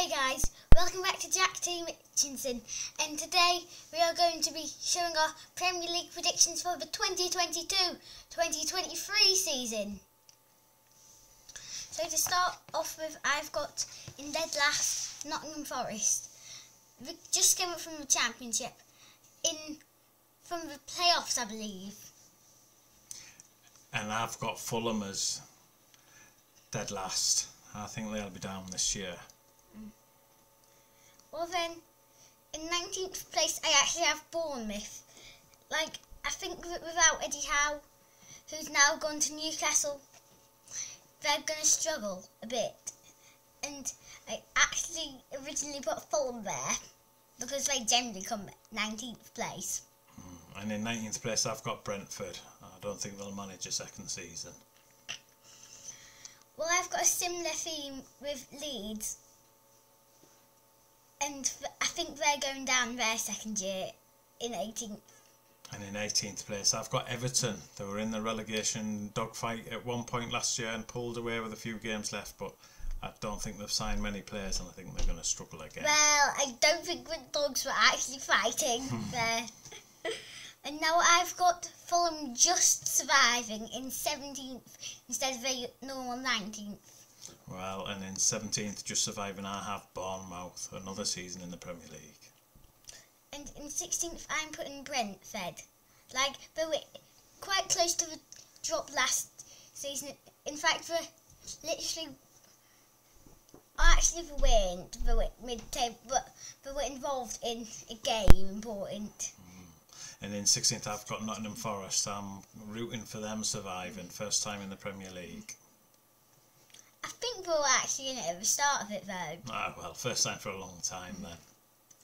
Hey guys, welcome back to Jack T. Mitchinson, and today we are going to be showing our Premier League predictions for the 2022-2023 season. So to start off with, I've got in dead last Nottingham Forest. They just came up from the Championship, from the playoffs I believe. And I've got Fulham as dead last. I think they'll be down this year. Well then, in 19th place I actually have Bournemouth. I think that without Eddie Howe, who's now gone to Newcastle, they're going to struggle a bit. And I actually originally put Fulham there, because they generally come 19th place. And in 19th place I've got Brentford. I don't think they'll manage a second season. Well, I've got a similar theme with Leeds. And I think they're going down their second year in 18th. And in 18th place I've got Everton. They were in the relegation dogfight at one point last year and pulled away with a few games left, but I don't think they've signed many players and I think they're going to struggle again. Well, I don't think the dogs were actually fighting there. And now I've got Fulham just surviving in 17th instead of the normal 19th. Well, and in 17th, just surviving, I have Bournemouth, another season in the Premier League. And in 16th, I'm putting Brentford. They were quite close to the drop last season. In fact, they weren't. They were mid-table, but they were involved in a game important. And in 16th, I've got Nottingham Forest. I'm rooting for them surviving, first time in the Premier League. I think we were actually in it at the start of it, though. Ah, well, first time for a long time then.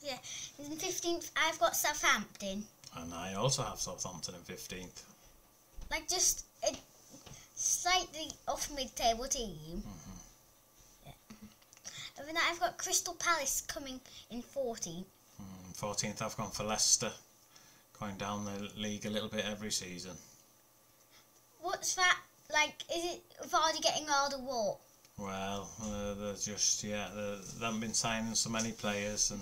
Yeah. And in 15th, I've got Southampton. And I also have Southampton in 15th. Just a slightly off mid-table team. Yeah. And then I've got Crystal Palace coming in 14th. 14th, I've gone for Leicester, going down the league a little bit every season. What's that? Is it Vardy getting old or what? Well, they're just, they haven't been signing so many players, and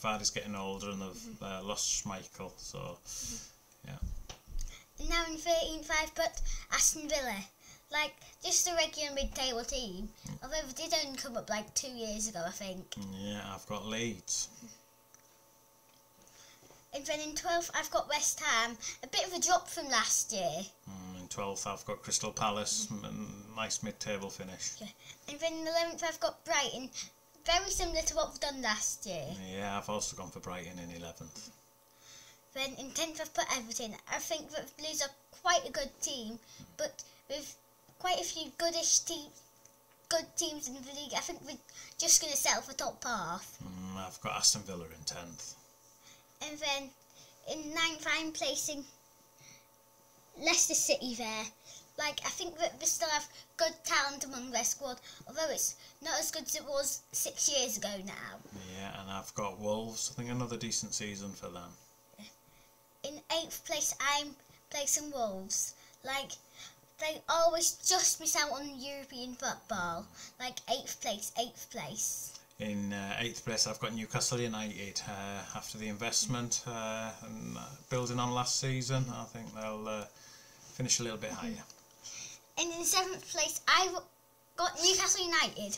Vardy's getting older and they've lost Schmeichel, so, yeah. And now in 13th, I've put Aston Villa. Just a regular mid-table team, although they did only come up 2 years ago, I think. Yeah, I've got Leeds. And then in 12th, I've got West Ham. A bit of a drop from last year. In 12th, I've got Crystal Palace. Nice mid-table finish. Yeah. And then in 11th, I've got Brighton. Very similar to what we've done last year. Yeah, I've also gone for Brighton in 11th. Then in 10th, I've put Everton. I think that the Blues are quite a good team, but with quite a few good teams in the league, I think we're just going to settle for top half. I've got Aston Villa in 10th. And then in 9th, I'm placing Leicester City there. I think that they still have good talent among their squad, although it's not as good as it was 6 years ago now. Yeah, and I've got Wolves. I think another decent season for them. In 8th place, I'm placing Wolves. They always just miss out on European football. 8th place. In 8th place, I've got Newcastle United. After the investment and building on last season, I think they'll finish a little bit higher. And in 7th place, I've got Newcastle United.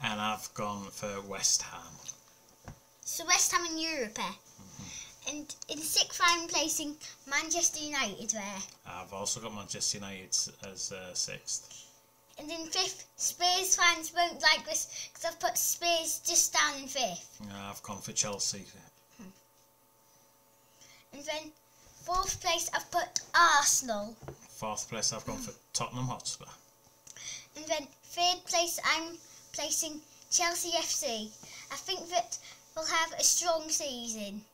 And I've gone for West Ham. So West Ham in Europe. And in 6th, I'm placing Manchester United there. I've also got Manchester United as 6th. And in 5th, Spurs fans won't like this because I've put Spurs just down in 5th. I've gone for Chelsea. And then 4th place, I've put Arsenal. 4th place, I've gone for Tottenham Hotspur. And then 3rd place, I'm placing Chelsea FC. I think that we'll have a strong season.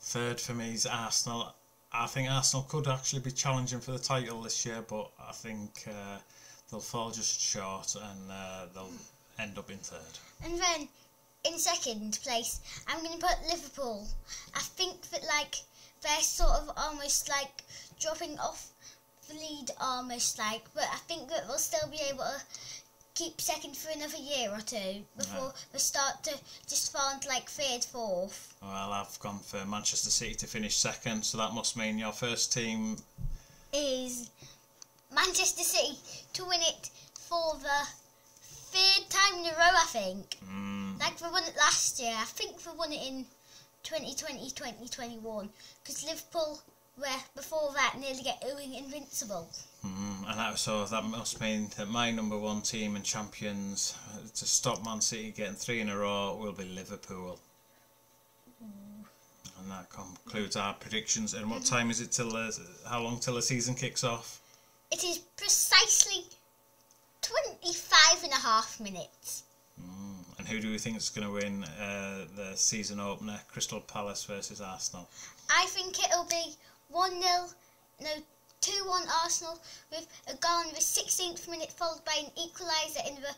3rd for me is Arsenal. I think Arsenal could actually be challenging for the title this year, but I think they'll fall just short and they'll end up in 3rd. And then in 2nd place, I'm going to put Liverpool. I think that they're sort of almost dropping off the lead almost, but I think that we'll still be able to keep second for another year or two before we start to just fall into third, fourth. Well, I've gone for Manchester City to finish second, so that must mean your first team is Manchester City to win it for the third time in a row, I think. They won it last year. I think they won it in 2020, 2021, because Liverpool were, before that, nearly going invincible. So that must mean that my number one team and champions to stop Man City getting 3 in a row will be Liverpool. And that concludes our predictions. And what time is it how long till the season kicks off? It is precisely 25.5 minutes. And who do we think is going to win the season opener, Crystal Palace versus Arsenal? I think it'll be 2-1 Arsenal, with a goal in the 16th minute followed by an equaliser in the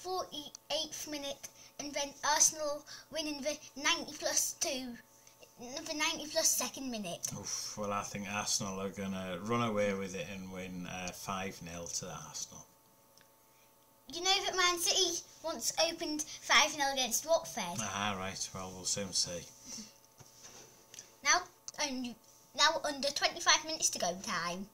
48th minute, and then Arsenal winning the 90 plus 2nd minute. Well, I think Arsenal are going to run away with it and win 5-0 to Arsenal. You know that Man City once opened 5-0 against Watford? Right, well, we'll soon see. Now under 25 minutes to go time.